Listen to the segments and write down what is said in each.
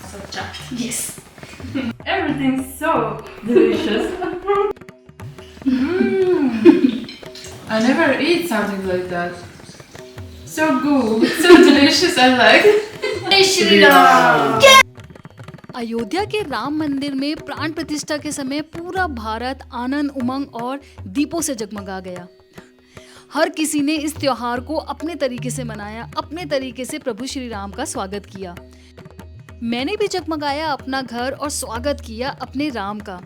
samosa chaat. Yes. Everything's so delicious. I never eat something like that. So good, so delicious. I like. जय श्री राम। अयोध्या के राम मंदिर में प्राण प्रतिष्ठा के समय पूरा भारत आनंद उमंग और दीपों से जगमगा गया। हर किसी ने इस त्योहार को अपने तरीके से मनाया, अपने तरीके से प्रभु श्री राम का स्वागत किया। मैंने भी जगमगाया अपना घर और स्वागत किया अपने राम का,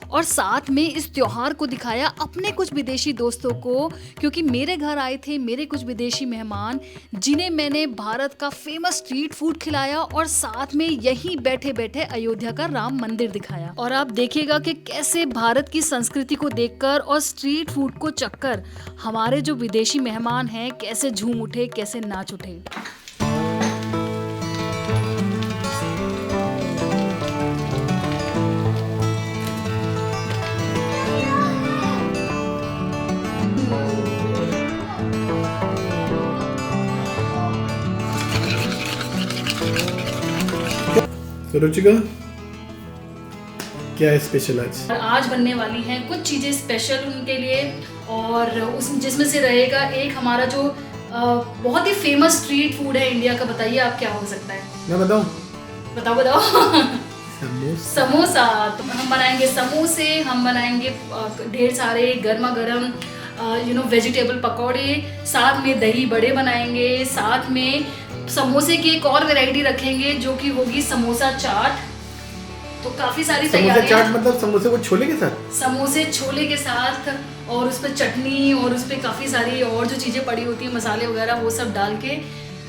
और साथ में इस त्योहार को दिखाया अपने कुछ विदेशी दोस्तों को, क्योंकि मेरे घर आए थे मेरे कुछ विदेशी मेहमान, जिन्हें मैंने भारत का फेमस स्ट्रीट फूड खिलाया और साथ में यहीं बैठे बैठे अयोध्या का राम मंदिर दिखाया। और आप देखिएगा कि कैसे भारत की संस्कृति को देखकर और स्ट्रीट फूड को चखकर हमारे जो विदेशी मेहमान हैं कैसे झूम उठे, कैसे नाच उठे। तो रुचिका, क्या है स्पेशल आज? आज बनने वाली हैं कुछ चीज़ें स्पेशल उनके लिए, और उस जिसमें से रहेगा एक हमारा जो बहुत ही फेमस स्ट्रीट फूड है इंडिया का। बताइए आप क्या हो सकता है? मैं बताऊं? बताओ। समोसा। तो हम बनाएंगे समोसे, हम बनाएंगे ढेर सारे गर्मा गर्म वेजिटेबल पकौड़े, साथ में दही बड़े बनाएंगे, साथ में समोसे की एक और वैरायटी रखेंगे जो कि होगी समोसा चाट। तो काफी सारी तैयारियां। समोसा चाट मतलब समोसे को छोले के साथ? समोसे छोले के साथ, और उस पर चटनी और उस पर काफी सारी और जो चीजें पड़ी होती है मसाले वगैरह वो सब डाल के।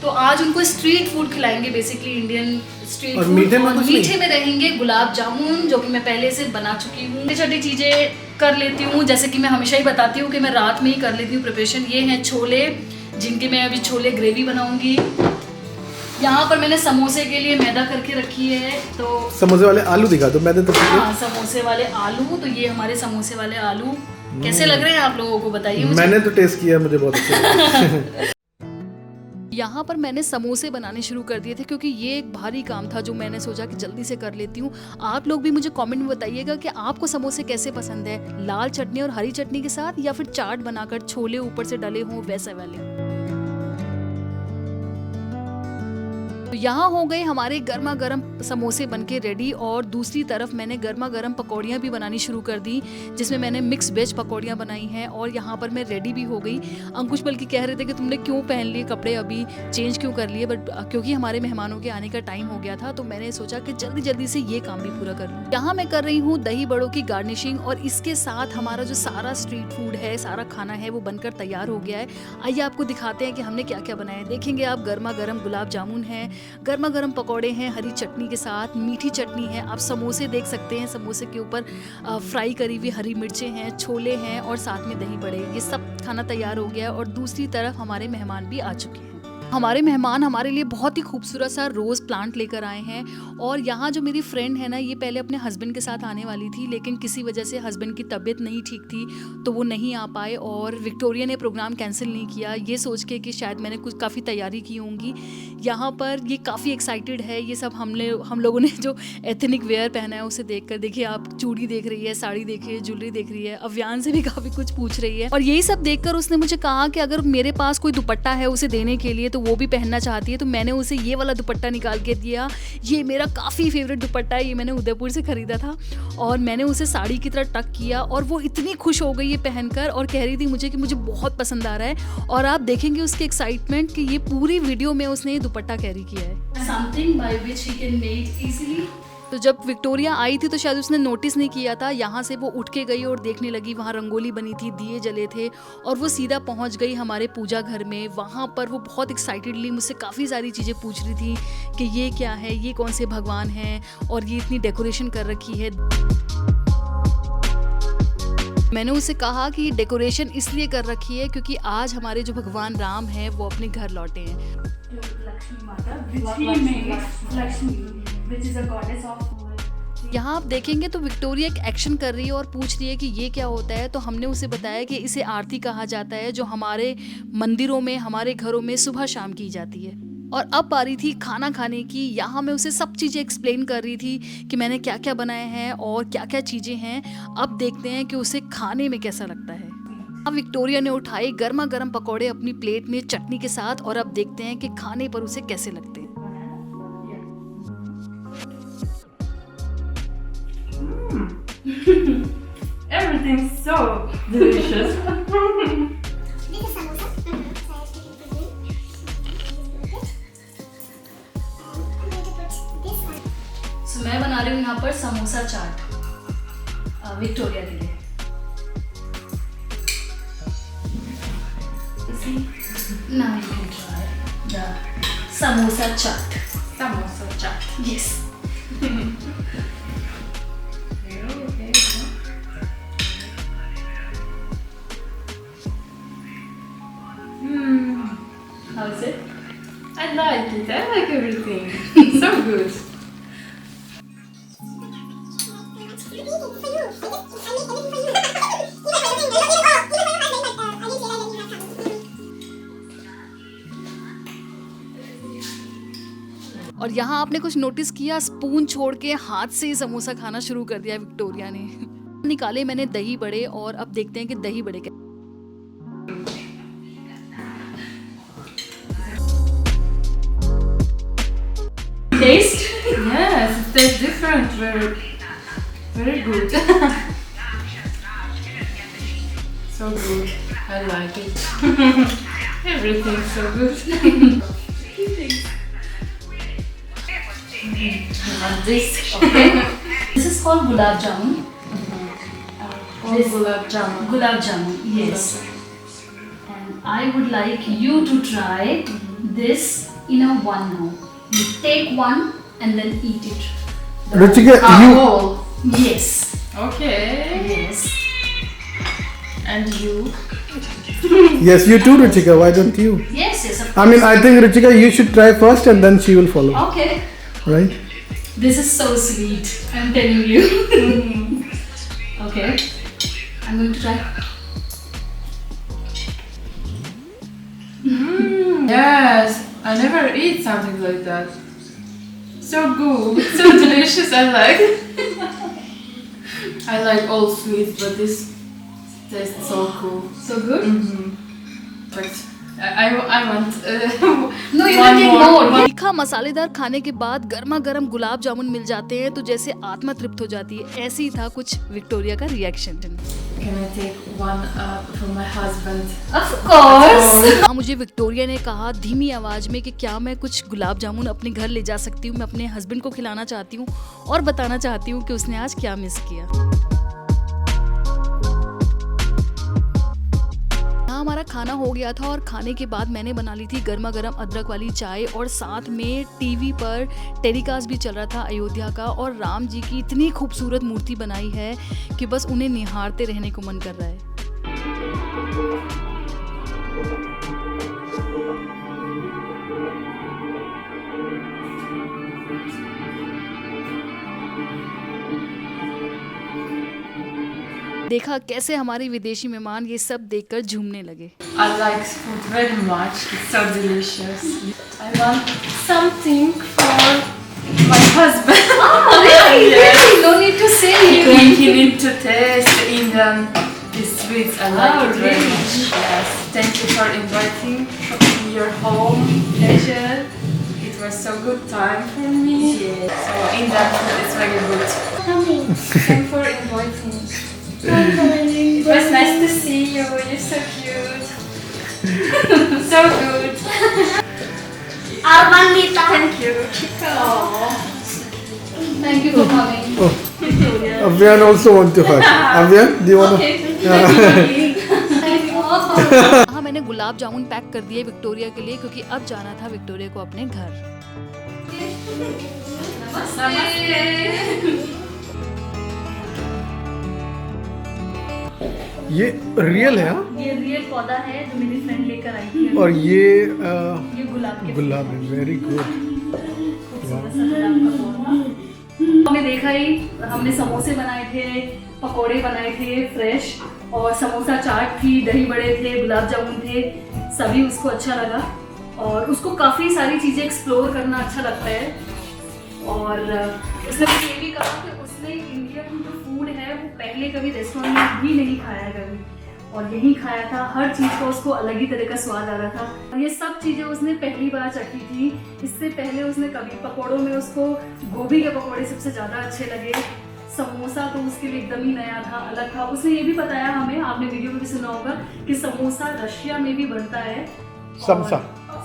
तो आज उनको स्ट्रीट फूड खिलाएंगे, बेसिकली इंडियन स्ट्रीट फूड। मीठे में रहेंगे गुलाब जामुन, जो कि मैं पहले से बना चुकी हूँ। छोटी छोटी चीजें कर लेती हूँ, जैसे कि मैं हमेशा ही बताती हूँ कि मैं रात में ही कर लेती हूँ प्रिपरेशन। ये हैं छोले, जिनके मैं अभी छोले ग्रेवी बनाऊंगी। यहाँ पर मैंने समोसे के लिए मैदा करके रखी है। तो समोसे वाले आलू दिखा दो, मैदे तो हाँ, समोसे वाले आलू। तो ये हमारे समोसे वाले आलू कैसे लग रहे हैं आप लोगों को बताइए मुझे। मैंने तो टेस्ट किया, मुझे बहुत अच्छा यहाँ पर मैंने समोसे बनाने शुरू कर दिए थे, क्योंकि ये एक भारी काम था जो मैंने सोचा कि जल्दी से कर लेती हूँ। आप लोग भी मुझे कमेंट में बताइएगा कि आपको समोसे कैसे पसंद है, लाल चटनी और हरी चटनी के साथ, या फिर चाट बनाकर छोले ऊपर से डले हों वैसे वाले। तो यहाँ हो गए हमारे गर्मा गर्म समोसे बनके रेडी, और दूसरी तरफ मैंने गर्मा गर्म पकौड़ियाँ भी बनानी शुरू कर दी, जिसमें मैंने मिक्स वेज पकौड़ियाँ बनाई हैं। और यहाँ पर मैं रेडी भी हो गई। अंकुश बल्कि कह रहे थे कि तुमने क्यों पहन लिए कपड़े, अभी चेंज क्यों कर लिए, बट क्योंकि हमारे मेहमानों के आने का टाइम हो गया था, तो मैंने सोचा कि जल्दी जल्दी से ये काम भी पूरा कर लूँ। यहाँ मैं कर रही हूँ दही बड़ों की गार्निशिंग, और इसके साथ हमारा जो सारा स्ट्रीट फूड है, सारा खाना है, वो बनकर तैयार हो गया है। आइए आपको दिखाते हैं कि हमने क्या क्या बनाया है। देखेंगे आप, गर्मा गर्म गुलाब जामुन है, गर्मा गर्म पकौड़े हैं हरी चटनी के साथ, मीठी चटनी है, आप समोसे देख सकते हैं, समोसे के ऊपर फ्राई करी हुई हरी मिर्चें हैं, छोले हैं, और साथ में दही बड़े। ये सब खाना तैयार हो गया है। और दूसरी तरफ हमारे मेहमान भी आ चुके हैं। हमारे मेहमान हमारे लिए बहुत ही खूबसूरत सा रोज़ प्लांट लेकर आए हैं। और यहाँ जो मेरी फ्रेंड है ना, ये पहले अपने हस्बैंड के साथ आने वाली थी, लेकिन किसी वजह से हस्बैंड की तबीयत नहीं ठीक थी, तो वो नहीं आ पाए, और विक्टोरिया ने प्रोग्राम कैंसिल नहीं किया, ये सोच के कि शायद मैंने कुछ काफ़ी तैयारी की होंगी। यहाँ पर ये काफ़ी एक्साइटेड है। ये सब हम लोगों ने जो एथनिक वेयर पहना है उसे देख कर, देखिए आप, चूड़ी देख रही है, साड़ी देख रही है, ज्वेलरी देख रही है, अव्यान से भी काफ़ी कुछ पूछ रही है। और यही सब देखकर उसने मुझे कहा कि अगर मेरे पास कोई दुपट्टा है उसे देने के लिए, तो वो भी पहनना चाहती है। तो मैंने उसे ये वाला दुपट्टा निकाल के दिया। ये मेरा काफ़ी फेवरेट दुपट्टा है, ये मैंने उदयपुर से खरीदा था, और मैंने उसे साड़ी की तरह टक किया, और वो इतनी खुश हो गई ये पहनकर, और कह रही थी मुझे कि मुझे बहुत पसंद आ रहा है। और आप देखेंगे उसकी एक्साइटमेंट कि ये पूरी वीडियो में उसने ये दुपट्टा कैरी किया है। Something by which he can make easily। तो जब विक्टोरिया आई थी तो शायद उसने नोटिस नहीं किया था। यहाँ से वो उठ के गई और देखने लगी, वहाँ रंगोली बनी थी, दिए जले थे, और वो सीधा पहुँच गई हमारे पूजा घर में। वहाँ पर वो बहुत एक्साइटेडली मुझसे काफ़ी सारी चीज़ें पूछ रही थी कि ये क्या है, ये कौन से भगवान हैं, और ये इतनी डेकोरेशन कर रखी है। मैंने उसे कहा कि डेकोरेशन इसलिए कर रखी है क्योंकि आज हमारे जो भगवान राम हैं वो अपने घर लौटे हैं। यहाँ आप देखेंगे तो विक्टोरिया एक एक्शन कर रही है और पूछ रही है कि ये क्या होता है। तो हमने उसे बताया कि इसे आरती कहा जाता है, जो हमारे मंदिरों में, हमारे घरों में सुबह शाम की जाती है। और अब बारी थी खाना खाने की। यहाँ मैं उसे सब चीज़ें एक्सप्लेन कर रही थी कि मैंने क्या क्या बनाए हैं और क्या क्या चीज़ें हैं। अब देखते हैं कि उसे खाने में कैसा लगता है। अब विक्टोरिया ने उठाए गर्मा गर्म पकौड़े अपनी प्लेट में चटनी के साथ और अब देखते हैं कि खाने पर उसे कैसे लगते हैं। Everything's so delicious. मैं बना रही हूँ यहाँ पर समोसा चाट विक्टोरिया के लिए। Now you can try the samosa chaat. Samosa chaat. Yes. How is it? I like it. I like everything. So good. और यहाँ आपने कुछ नोटिस किया, स्पून छोड़ के हाथ से ही समोसा खाना शुरू कर दिया विक्टोरिया ने। निकाले मैंने दही बड़े और अब देखते हैं कि दही बड़े क्या। Taste? Yes, it tastes different. Very, very good. So good. I like it. Everything's so good. And this, Okay. This is called gulab jamun. this gulab jamun. Gulab jamun, yes. And I would like you to try this in a one now. You take one and then eat it. Ruchika, you Oh, Yes. okay. Yes. And you? yes, you too, Ruchika. Why don't you? Yes, yes, of I mean, I think Ruchika, you should try first, and then she will follow. Okay. Right? This is so sweet. I'm telling you. Okay. I'm going to try. Yes, I never eat something like that. So good, so delicious. I like. I like all sweets, but this tastes so cool. So good? But I want. No, you one can take more. more. तीखा मसालेदार खाने के बाद गर्मा गर्म गुलाब जामुन मिल जाते हैं तो जैसे आत्मा तृप्त हो जाती है। ऐसे ही था कुछ विक्टोरिया का reaction. Can I take one for my husband? Of course. हाँ, मुझे विक्टोरिया ने कहा धीमी आवाज में कि क्या मैं कुछ गुलाब जामुन अपने घर ले जा सकती हूँ। मैं अपने हस्बैंड को खिलाना चाहती हूँ और बताना चाहती हूँ कि उसने आज क्या मिस किया। हमारा खाना हो गया था और खाने के बाद मैंने बना ली थी गर्मा गर्म अदरक वाली चाय और साथ में टीवी पर टेलीकास्ट भी चल रहा था अयोध्या का और राम जी की इतनी खूबसूरत मूर्ति बनाई है कि बस उन्हें निहारते रहने को मन कर रहा है। देखा कैसे हमारे विदेशी मेहमान ये सब देखकर झूमने लगे। I like food very much. It's so delicious. I want something for my husband. Really? Yes. No need to say He it. need to taste Indian sweets. I like Oh, it very really? much. Yes. Thank you for inviting me to your home. Pleasure. It was so good time for me. Yes. So Indian food is very good. Thank you for inviting. It was nice to see you. You're so cute. So good. Thank you. Thank you for coming. Oh, Avyan also want to hug. Avyan, do you want to? हाँ, मैंने gulab jamun pack कर दिए Victoria के लिए क्योंकि अब जाना था विक्टोरिया को अपने घर। ये रियल है हाँ? ये रियल पौधा है जो मेरी फ्रेंड लेकर आई थी। और ये गुलाब के गुलाब है, वेरी गुड। हमने देखा ही, हमने समोसे बनाए थे, पकोड़े बनाए थे फ्रेश और समोसा चाट थी, दही बड़े थे, गुलाब जामुन थे, सभी उसको अच्छा लगा। और उसको काफ़ी सारी चीज़ें एक्सप्लोर करना अच्छा लगता है। और उसने मुझे ये भी कहा कि उसने इंडियन जो फूड है वो पहले कभी रेस्टोरेंट में भी नहीं खाया कभी, और यही खाया था। हर चीज़ का उसको अलग ही तरह का स्वाद आ रहा था, और ये सब चीज़ें उसने पहली बार चखी थी। इससे पहले उसने कभी पकौड़ों में उसको गोभी के पकौड़े सबसे ज़्यादा अच्छे लगे। समोसा तो उसके लिए एकदम ही नया था, अलग था। उसने ये भी बताया हमें, आपने वीडियो में भी सुना होगा, कि समोसा रशिया में भी बनता है।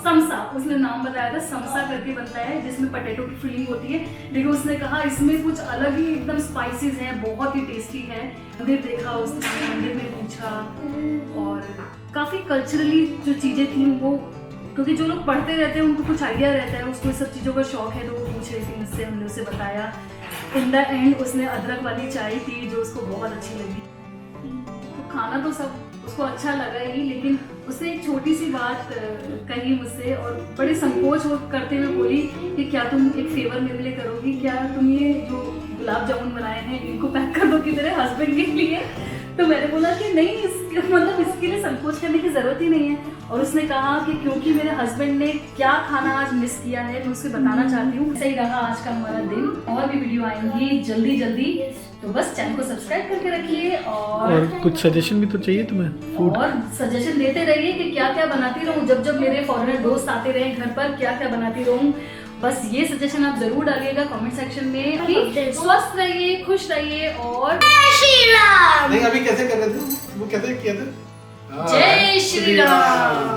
समसा उसने नाम बताया था, समसा करके बनता है, जिसमें पटेटो की फिलिंग होती है। लेकिन उसने कहा इसमें कुछ अलग ही एकदम स्पाइसेस हैं, बहुत ही टेस्टी है। मंदिर देखा उसने, मंदिर में पूछा, और काफ़ी कल्चरली जो चीज़ें थी वो, क्योंकि जो लोग पढ़ते रहते हैं उनको कुछ आइडिया रहता है, उसको सब चीज़ों का शौक है, तो वो पूछ रही थी मुझसे, हमने उसे बताया। इन द एंड उसने अदरक वाली चाय पी, जो उसको बहुत अच्छी लगी। तो खाना तो सब उसको अच्छा लगा ही, लेकिन उसने एक छोटी सी बात कही मुझसे, और बड़े संकोच करते हुए बोली कि क्या तुम एक फेवर मेरे लिए करोगी, क्या तुम ये जो गुलाब जामुन बनाए हैं इनको पैक कर दो कि तेरे हस्बैंड के लिए। तो मैंने बोला कि नहीं, इसके लिए संकोच करने की ज़रूरत ही नहीं है। और उसने कहा कि क्योंकि मेरे हस्बैंड ने क्या खाना आज मिस किया है, मैं उससे बताना चाहती हूँ। सही रहा आज का हमारा दिन, और भी वीडियो आएंगी जल्दी, तो बस चैनल को सब्सक्राइब करके रखिए। और कुछ सजेशन भी तो चाहिए तुम्हें फूड, और सजेशन देते रहिए कि क्या क्या बनाती रहूँ, जब मेरे फॉरेनर दोस्त आते रहे घर पर, क्या क्या बनाती रहूँ। बस ये सजेशन आप जरूर डालिएगा कमेंट सेक्शन में। कि स्वस्थ रहिए, खुश रहिए, और नहीं अभी कैसे कर रहे थे वो, कैसे किया था? जय श्री राम।